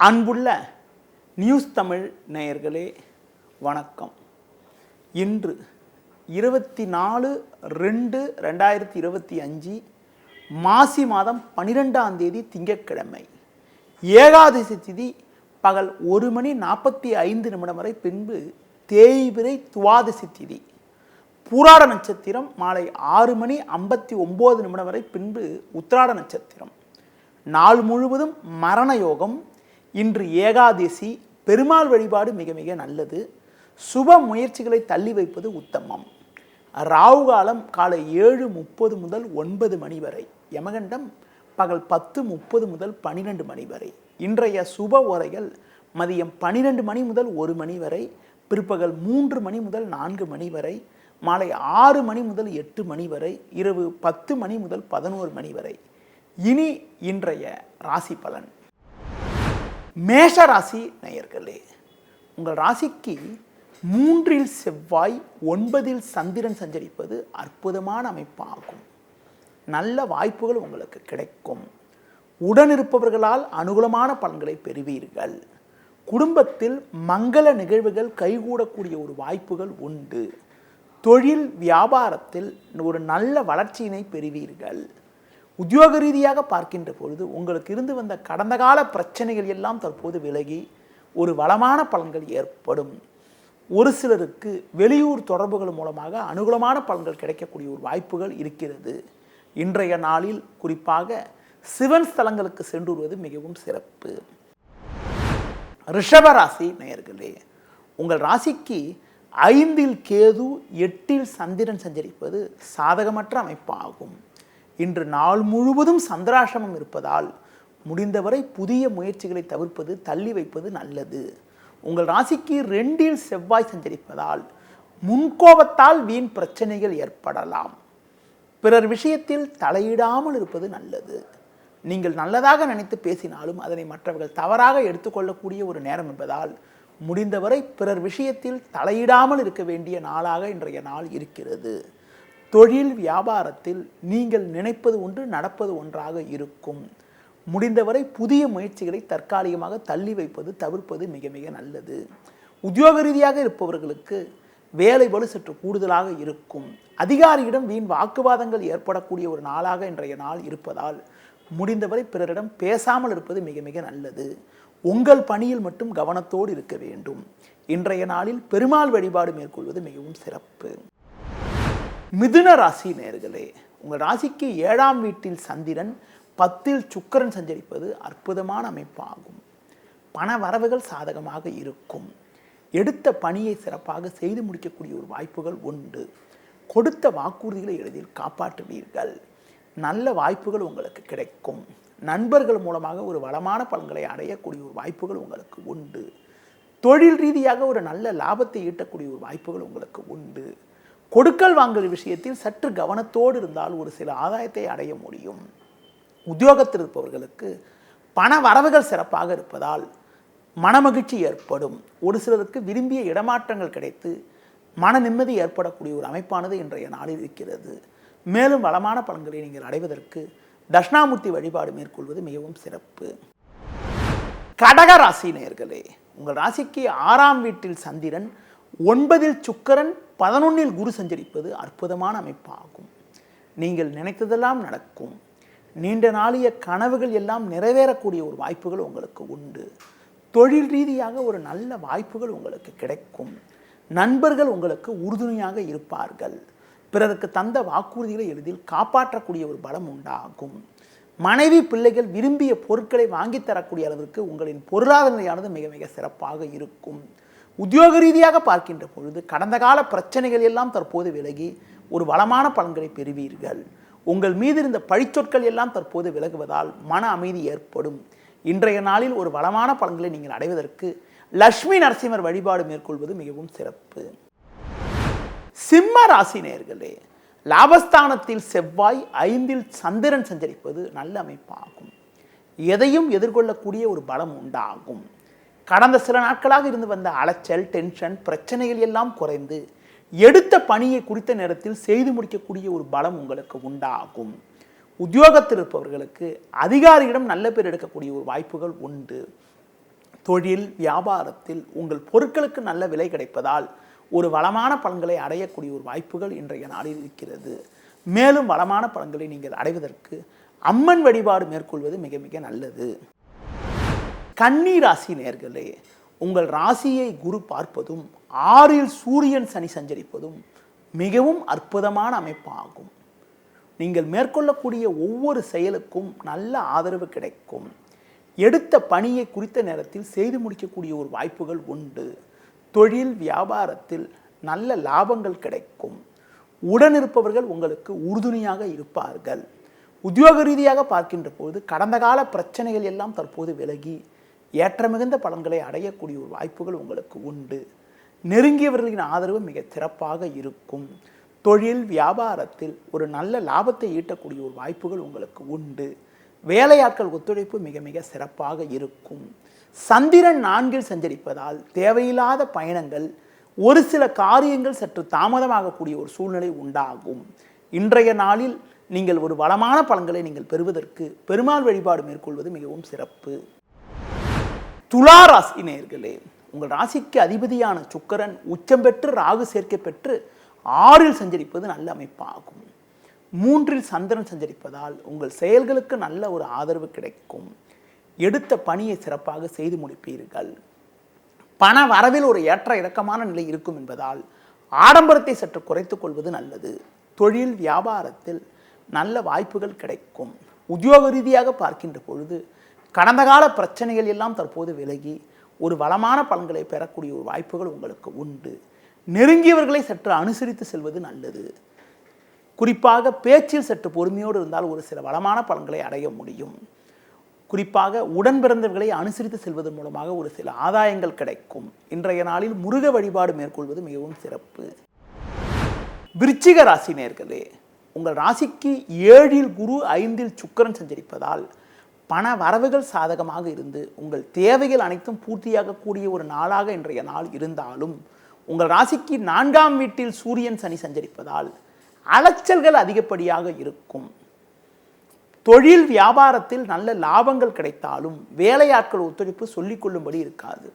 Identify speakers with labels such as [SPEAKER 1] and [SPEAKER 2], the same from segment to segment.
[SPEAKER 1] அன்புள்ள நியூஸ் தமிழ் நேயர்களே வணக்கம். இன்று 24/2/2025 மாசி மாதம் 12ஆம் தேதி திங்கட்கிழமை. ஏகாதசி திதி பகல் 1:45 வரை, பின்பு தேய்பிறை துவாதசி திதி. பூராட நட்சத்திரம் மாலை 6:59 வரை, பின்பு உத்திராட நட்சத்திரம். நாள் முழுவதும் மரண யோகம். இன்று ஏகாதசி. பெருமாள் வழிபாடு மிக மிக நல்லது. சுப முயற்சிகளை தள்ளி வைப்பது உத்தமம். ராகு காலம் காலை 7:30 முதல் 9 மணி வரை. யமகண்டம் பகல் 10:30 முதல் 12 மணி வரை. இன்றைய சுப உரைகள் மதியம் 12 மணி முதல் 1 மணி வரை, பிற்பகல் 3 மணி முதல் 4 மணி வரை, மாலை 6 மணி முதல் 8 மணி வரை, இரவு 10 மணி முதல் 11 மணி வரை. இனி இன்றைய ராசி பலன். மேஷ ராசி நேயர்களே, உங்கள் ராசிக்கு 3இல் செவ்வாய் 9இல் சந்திரன் சஞ்சரிப்பது அற்புதமான அமைப்பாகும். நல்ல வாய்ப்புகள் உங்களுக்கு கிடைக்கும். உடனிருப்பவர்களால் அனுகூலமான பலன்களை பெறுவீர்கள். குடும்பத்தில் மங்கள நிகழ்வுகள் கைகூடக்கூடிய ஒரு வாய்ப்புகள் உண்டு. தொழில் வியாபாரத்தில் ஒரு நல்ல வளர்ச்சியினை பெறுவீர்கள். உத்தியோக ரீதியாக பார்க்கின்ற பொழுது உங்களுக்கு இருந்து வந்த கடந்த கால பிரச்சனைகள் எல்லாம் தற்போது விலகி ஒரு வளமான பலன்கள் ஏற்படும். ஒரு சிலருக்கு வெளியூர் தொடர்புகள் மூலமாக அனுகூலமான பலன்கள் கிடைக்கக்கூடிய ஒரு வாய்ப்புகள் இருக்கிறது. இன்றைய நாளில் குறிப்பாக சிவன் ஸ்தலங்களுக்கு சென்று வருவது மிகவும் சிறப்பு. ரிஷப ராசி நேயர்களே, உங்கள் ராசிக்கு 5இல் கேது 8இல் சந்திரன் சஞ்சரிப்பது சாதகமற்ற அமைப்பாகும். இன்று நாள் முழுவதும் சந்திராசிரமம் இருப்பதால் முடிந்தவரை புதிய முயற்சிகளை தவிர்ப்பது, தள்ளி வைப்பது நல்லது. உங்கள் ராசிக்கு 2இல் செவ்வாய் சஞ்சரிப்பதால் முன்கோபத்தால் வீண் பிரச்சனைகள் ஏற்படலாம். பிறர் விஷயத்தில் தலையிடாமல் இருப்பது நல்லது. நீங்கள் நல்லதாக நினைத்து பேசினாலும் அதனை மற்றவர்கள் தவறாக எடுத்துக்கொள்ளக்கூடிய ஒரு நேரம் என்பதால் முடிந்தவரை பிறர் விஷயத்தில் தலையிடாமல் இருக்க வேண்டிய நாளாக இன்றைய நாள் இருக்கிறது. தொழில் வியாபாரத்தில் நீங்கள் நினைப்பது ஒன்று, நடப்பது ஒன்றாக இருக்கும். முடிந்தவரை புதிய முயற்சிகளை தற்காலிகமாக தள்ளி வைப்பது, தவிர்ப்பது மிக மிக நல்லது. உத்தியோக ரீதியாக இருப்பவர்களுக்கு வேலை பளு சற்று கூடுதலாக இருக்கும். அதிகாரியிடம் வீண் வாக்குவாதங்கள் ஏற்படக்கூடிய ஒரு நாளாக இன்றைய நாள் இருப்பதால் முடிந்தவரை பிறரிடம் பேசாமல் இருப்பது மிக மிக நல்லது. உங்கள் பணியில் மட்டும் கவனத்தோடு இருக்க வேண்டும். இன்றைய நாளில் பெருமாள் வழிபாடு மேற்கொள்வது மிகவும் சிறப்பு. மிதுன ராசி நேயர்களே, உங்கள் ராசிக்கு 7ஆம் வீட்டில் சந்திரன் 10இல் சுக்கிரன் சஞ்சரிப்பது அற்புதமான அமைப்பாகும். பண வரவுகள் சாதகமாக இருக்கும். எடுத்த பணியை சிறப்பாக செய்து முடிக்கக்கூடிய ஒரு வாய்ப்புகள் உண்டு. கொடுத்த வாக்குறுதிகளை எளிதில் காப்பாற்றுவீர்கள். நல்ல வாய்ப்புகள் உங்களுக்கு கிடைக்கும். நண்பர்கள் மூலமாக ஒரு வளமான பலன்களை அடையக்கூடிய ஒரு வாய்ப்புகள் உங்களுக்கு உண்டு. தொழில் ரீதியாக ஒரு நல்ல லாபத்தை ஈட்டக்கூடிய ஒரு வாய்ப்புகள் உங்களுக்கு உண்டு. கொடுக்கல் வாங்கல் விஷயத்தில் சற்று கவனத்தோடு இருந்தால் ஒரு சில ஆதாயத்தை அடைய முடியும். உத்தியோகத்தில் இருப்பவர்களுக்கு பண வரவுகள் சிறப்பாக இருப்பதால் மனமகிழ்ச்சி ஏற்படும். ஒரு சிலருக்கு விரும்பிய இடமாற்றங்கள் கிடைத்து மன நிம்மதி ஏற்படக்கூடிய ஒரு அமைப்பானது இன்றைய நாளில் இருக்கிறது. மேலும் வளமான பலன்களை நீங்கள் அடைவதற்கு தட்சிணாமூர்த்தி வழிபாடு மேற்கொள்வது மிகவும் சிறப்பு. கடக ராசி நேயர்களே, உங்கள் ராசிக்கு 6ஆம் வீட்டில் சந்திரன் 9இல் சுக்கிரன் 11இல் குரு சஞ்சரிப்பது அற்புதமான அமைப்பாகும். நீங்கள் நினைத்ததெல்லாம் நடக்கும். நீண்ட நாளிய கனவுகள் எல்லாம் நிறைவேறக்கூடிய ஒரு வாய்ப்புகள் உங்களுக்கு உண்டு. தொழில் ரீதியாக ஒரு நல்ல வாய்ப்புகள் உங்களுக்கு கிடைக்கும். நண்பர்கள் உங்களுக்கு உறுதுணையாக இருப்பார்கள். பிறருக்கு தந்த வாக்குறுதிகளை எளிதில் காப்பாற்றக்கூடிய ஒரு பலம் உண்டாகும். மனைவி பிள்ளைகள் விரும்பிய பொருட்களை வாங்கி தரக்கூடிய அளவிற்கு உங்களின் பொருளாதார நிலையானது மிக மிக சிறப்பாக இருக்கும். உத்தியோக ரீதியாக பார்க்கின்ற பொழுது கடந்த கால பிரச்சனைகள் எல்லாம் தற்போது விலகி ஒரு வளமான பலன்களை பெறுவீர்கள். உங்கள் மீது இருந்த பழிச்சொற்கள் எல்லாம் தற்போது விலகுவதால் மன அமைதி ஏற்படும். இன்றைய நாளில் ஒரு வளமான பலன்களை நீங்கள் அடைவதற்கு லட்சுமி நரசிம்மர் வழிபாடு மேற்கொள்வது மிகவும் சிறப்பு. சிம்ம ராசி நேயர்களே, லாபஸ்தானத்தில் செவ்வாய் 5இல் சந்திரன் சஞ்சரிப்பது நல்ல அமைப்பாகும். எதையும் எதிர்கொள்ளக்கூடிய ஒரு பலம் உண்டாகும். கடந்த சில நாட்களாக இருந்து வந்த அலைச்சல், டென்ஷன், பிரச்சனைகள் எல்லாம் குறைந்து எடுத்த பணியை குறித்த நேரத்தில் செய்து முடிக்கக்கூடிய ஒரு பலம் உங்களுக்கு உண்டாகும். உத்தியோகத்தில் இருப்பவர்களுக்கு அதிகாரியிடம் நல்ல பேர் எடுக்கக்கூடிய ஒரு வாய்ப்புகள் உண்டு. தொழில் வியாபாரத்தில் உங்கள் பொருட்களுக்கு நல்ல விலை கிடைப்பதால் ஒரு வளமான பலன்களை அடையக்கூடிய ஒரு வாய்ப்புகள் இன்றைய நாளில் இருக்கிறது. மேலும் வளமான பலன்களை நீங்கள் அடைவதற்கு அம்மன் வழிபாடு மேற்கொள்வது மிக மிக நல்லது. கன்னி ராசி நேயர்களே, உங்கள் ராசியை குரு பார்ப்பதும் 6ல் சூரியன் சனி சஞ்சரிப்பதும் மிகவும் அற்புதமான அமைப்பாகும். நீங்கள் மேற்கொள்ளக்கூடிய ஒவ்வொரு செயலுக்கும் நல்ல ஆதரவு கிடைக்கும். எடுத்த பணியை குறித்த நேரத்தில் செய்து முடிக்கக்கூடிய ஒரு வாய்ப்புகள் உண்டு. தொழில் வியாபாரத்தில் நல்ல லாபங்கள் கிடைக்கும். உடனிருப்பவர்கள் உங்களுக்கு உறுதுணையாக இருப்பார்கள். உத்தியோக ரீதியாக பார்க்கின்ற போது கடந்த கால பிரச்சனைகள் எல்லாம் தற்போது விலகி ஏற்றமிகுந்த பலன்களை அடையக்கூடிய ஒரு வாய்ப்புகள் உங்களுக்கு உண்டு. நெருங்கியவர்களின் ஆதரவு மிக சிறப்பாக இருக்கும். தொழில் வியாபாரத்தில் ஒரு நல்ல லாபத்தை ஈட்டக்கூடிய ஒரு வாய்ப்புகள் உங்களுக்கு உண்டு. வேலையாட்கள் ஒத்துழைப்பு மிக மிக சிறப்பாக இருக்கும். சந்திரன் 4ல் சஞ்சரிப்பதால் தேவையில்லாத பயணங்கள், ஒரு சில காரியங்கள் சற்று தாமதமாகக்கூடிய ஒரு சூழ்நிலை உண்டாகும். இன்றைய நாளில் நீங்கள் ஒரு வளமான பலன்களை நீங்கள் பெறுவதற்கு பெருமாள் வழிபாடு மேற்கொள்வது மிகவும் சிறப்பு. துலா ராசி நேயர்களே, உங்கள் ராசிக்கு அதிபதியான சுக்கிரன் உச்சம் பெற்று ராகு சேர்க்கை பெற்று 6ல் சஞ்சரிப்பது நல்ல அமைப்பாகும். 3ல் சந்திரன் சஞ்சரிப்பதால் உங்கள் செயல்களுக்கு நல்ல ஒரு ஆதரவு கிடைக்கும். எடுத்த பணியை சிறப்பாக செய்து முடிப்பீர்கள். பண வரவில் ஒரு ஏற்ற இறக்கமான நிலை இருக்கும் என்பதால் ஆடம்பரத்தை சற்று குறைத்துக் கொள்வது நல்லது. தொழில் வியாபாரத்தில் நல்ல வாய்ப்புகள் கிடைக்கும். உத்தியோக ரீதியாக பார்க்கின்ற பொழுது கடந்த கால பிரச்சனைகள் எல்லாம் தற்போது விலகி ஒரு வளமான பலன்களை பெறக்கூடிய ஒரு வாய்ப்புகள் உங்களுக்கு உண்டு. நெருங்கியவர்களை சற்று அனுசரித்து செல்வது நல்லது. குறிப்பாக பேச்சில் சற்று பொறுமையோடு இருந்தால் ஒரு சில வளமான பலன்களை அடைய முடியும். குறிப்பாக உடன் பிறந்தவர்களை அனுசரித்து செல்வதன் மூலமாக ஒரு சில ஆதாயங்கள் கிடைக்கும். இன்றைய நாளில் முருக வழிபாடு மேற்கொள்வது மிகவும் சிறப்பு. விருச்சிக ராசி நேயர்களே, உங்கள் ராசிக்கு 7ல் குரு 5ல் சுக்கிரன் சஞ்சரிப்பதால் பண வரவுகள் சாதகமாக இருந்து உங்கள் தேவைகள் அனைத்தும் பூர்த்தியாகக்கூடிய ஒரு நாளாக இன்றைய நாள் இருந்தாலும் உங்கள் ராசிக்கு 4ஆம் வீட்டில் சூரியன் சனி சஞ்சரிப்பதால் அலைச்சல்கள் அதிகப்படியாக இருக்கும். தொழில் வியாபாரத்தில் நல்ல லாபங்கள் கிடைத்தாலும் வேலையாட்கள் ஒத்துழைப்பு சொல்லிக் கொள்ளும்படி இருக்காது.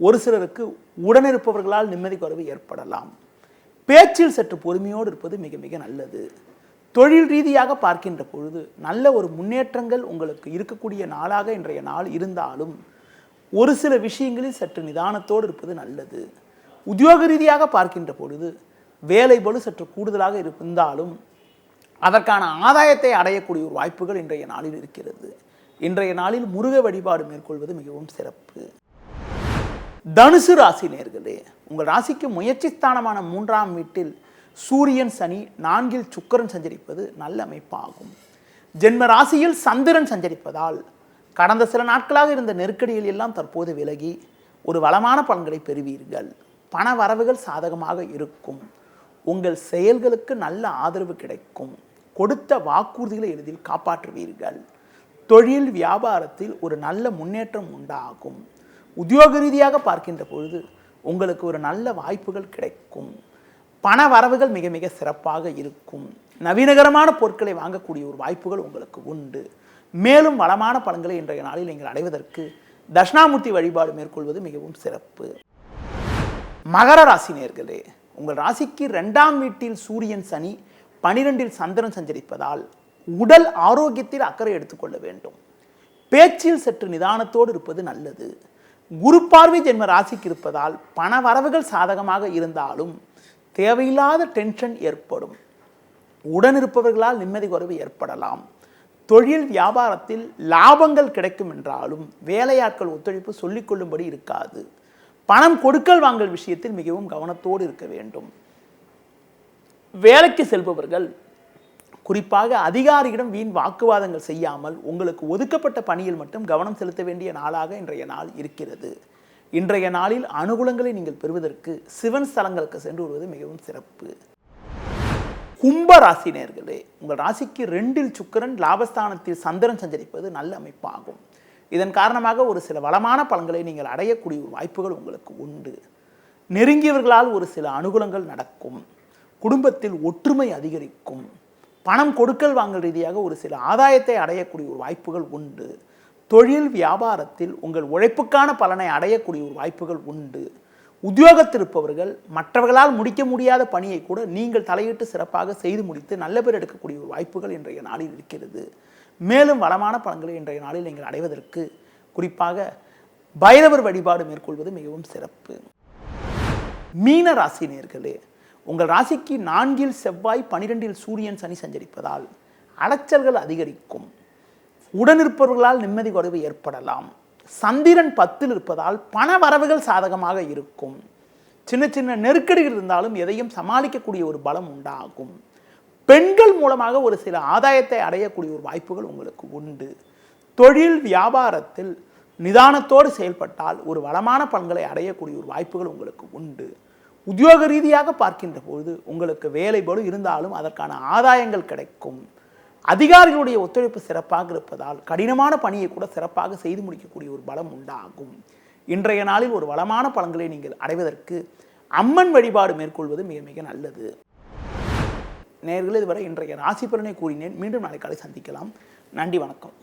[SPEAKER 1] ஒரு சிலருக்கு உடனிருப்பவர்களால் நிம்மதி குறைவு ஏற்படலாம். பேச்சில் சற்று பொறுமையோடு இருப்பது மிக மிக நல்லது. தொழில் ரீதியாக பார்க்கின்ற பொழுது நல்ல ஒரு முன்னேற்றங்கள் உங்களுக்கு இருக்கக்கூடிய நாளாக இன்றைய நாள் இருந்தாலும் ஒரு சில விஷயங்களில் சற்று நிதானத்தோடு இருப்பது நல்லது. உத்தியோக ரீதியாக பார்க்கின்ற பொழுது வேலை பளு சற்று கூடுதலாக இருந்தாலும் அதற்கான ஆதாயத்தை அடையக்கூடிய ஒரு வாய்ப்புகள் இன்றைய நாளில் இருக்கிறது. இன்றைய நாளில் முருக வழிபாடு மேற்கொள்வது மிகவும் சிறப்பு. தனுசு ராசி நேயர்களே, உங்கள் ராசிக்கு முயற்சி ஸ்தானமான 3ஆம் வீட்டில் சூரியன் சனி 4ல் சுக்கிரன் சஞ்சரிப்பது நல்ல அமைப்பாகும். ஜென்ம ராசியில் சந்திரன் சஞ்சரிப்பதால் கடந்த சில நாட்களாக இருந்த நெருக்கடிகள் எல்லாம் தற்போது விலகி ஒரு வளமான பலன்களை பெறுவீர்கள். பண வரவுகள் சாதகமாக இருக்கும். உங்கள் செயல்களுக்கு நல்ல ஆதரவு கிடைக்கும். கொடுத்த வாக்குறுதிகளை எளிதில் காப்பாற்றுவீர்கள். தொழில் வியாபாரத்தில் ஒரு நல்ல முன்னேற்றம் உண்டாகும். உத்தியோக ரீதியாக பார்க்கின்ற பொழுது உங்களுக்கு ஒரு நல்ல வாய்ப்புகள் கிடைக்கும். பண வரவுகள் மிக மிக சிறப்பாக இருக்கும். நவீனகரமான பொருட்களை வாங்கக்கூடிய ஒரு வாய்ப்புகள் உங்களுக்கு உண்டு. மேலும் வளமான பலன்களை இன்றைய நாளில் நீங்கள் அடைவதற்கு தட்சிணாமூர்த்தி வழிபாடு மேற்கொள்வது மிகவும் சிறப்பு. மகர ராசி நேயர்களே, உங்கள் ராசிக்கு 2ஆம் வீட்டில் சூரியன் சனி 12ல் சந்திரன் சஞ்சரிப்பதால் உடல் ஆரோக்கியத்தில் அக்கறை எடுத்துக்கொள்ள வேண்டும். பேச்சில் சற்று நிதானத்தோடு இருப்பது நல்லது. குரு பார்வை ஜென்ம ராசிக்கு இருப்பதால் பண வரவுகள் சாதகமாக இருந்தாலும் தேவையில்லாத டென்ஷன் ஏற்படும். உடனிருப்பவர்களால் நிம்மதி குறைவு ஏற்படலாம். தொழில் வியாபாரத்தில் லாபங்கள் கிடைக்கும் என்றாலும் வேலையாட்கள் ஒத்துழைப்பு சொல்லிக்கொள்ளும்படி இருக்காது. பணம் கொடுக்கல் வாங்கல் விஷயத்தில் மிகவும் கவனத்தோடு இருக்க வேண்டும். வேலைக்கு செல்பவர்கள் குறிப்பாக அதிகாரியிடம் வீண் வாக்குவாதங்கள் செய்யாமல் உங்களுக்கு ஒதுக்கப்பட்ட பணியில் மட்டும் கவனம் செலுத்த வேண்டிய நாளாக இன்றைய நாள் இருக்கிறது. இன்றைய நாளில் அனுகூலங்களை நீங்கள் பெறுவதற்கு சிவன் ஸ்தலங்களுக்கு சென்று வருவது மிகவும் சிறப்பு. கும்ப ராசி நேயர்களே, உங்கள் ராசிக்கு 2ல் சுக்கிரன் லாபஸ்தானத்தில் சந்திரன் சஞ்சரிப்பது நல்ல அமைப்பாகும். இதன் காரணமாக ஒரு சில வளமான பலன்களை நீங்கள் அடையக்கூடிய வாய்ப்புகள் உங்களுக்கு உண்டு. நெருங்கியவர்களால் ஒரு சில அனுகூலங்கள் நடக்கும். குடும்பத்தில் ஒற்றுமை அதிகரிக்கும். பணம் கொடுக்கல் வாங்கல் ரீதியாக ஒரு சில ஆதாயத்தை அடையக்கூடிய ஒரு வாய்ப்புகள் உண்டு. தொழில் வியாபாரத்தில் உங்கள் உழைப்புக்கான பலனை அடையக்கூடிய ஒரு வாய்ப்புகள் உண்டு. உத்தியோகத்தில் இருப்பவர்கள் மற்றவர்களால் முடிக்க முடியாத பணியை கூட நீங்கள் தலையிட்டு சிறப்பாக செய்து முடித்து நல்ல பேர் எடுக்கக்கூடிய ஒரு வாய்ப்புகள் இன்றைய நாளில் இருக்கிறது. மேலும் வளமான பலன்களை இன்றைய நாளில் நீங்கள் அடைவதற்கு குறிப்பாக பைரவர் வழிபாடு மேற்கொள்வது மிகவும் சிறப்பு. மீன ராசி நேயர்களே, உங்கள் ராசிக்கு 4 செவ்வாய் 12 சூரியன் சனி சஞ்சரிப்பதால் அலைச்சல்கள் அதிகரிக்கும். உடனிருப்பவர்களால் நிம்மதி குறைவு ஏற்படலாம். சந்திரன் 10 இருப்பதால் பண வரவுகள் சாதகமாக இருக்கும். சின்ன சின்ன நெருக்கடிகள் இருந்தாலும் எதையும் சமாளிக்கக்கூடிய ஒரு பலம் உண்டாகும். பெண்கள் மூலமாக ஒரு சில ஆதாயத்தை அடையக்கூடிய ஒரு வாய்ப்புகள் உங்களுக்கு உண்டு. தொழில் வியாபாரத்தில் நிதானத்தோடு செயல்பட்டால் ஒரு வளமான பலன்களை அடையக்கூடிய ஒரு வாய்ப்புகள் உங்களுக்கு உண்டு. உத்தியோக ரீதியாக பார்க்கின்ற பொழுது உங்களுக்கு வேலை பளு இருந்தாலும் அதற்கான ஆதாயங்கள் கிடைக்கும். அதிகாரிகளுடைய ஒத்துழைப்பு சிறப்பாக இருப்பதால் கடினமான பணியை கூட சிறப்பாக செய்து முடிக்கக்கூடிய ஒரு பலம் உண்டாகும். இன்றைய நாளில் ஒரு வளமான பலன்களை நீங்கள் அடைவதற்கு அம்மன் வழிபாடு மேற்கொள்வது மிக மிக நல்லது. நேயர்களே, இதுவரை இன்றைய ராசி பலனை கூறினேன். மீண்டும் நாளை காலை சந்திக்கலாம். நன்றி, வணக்கம்.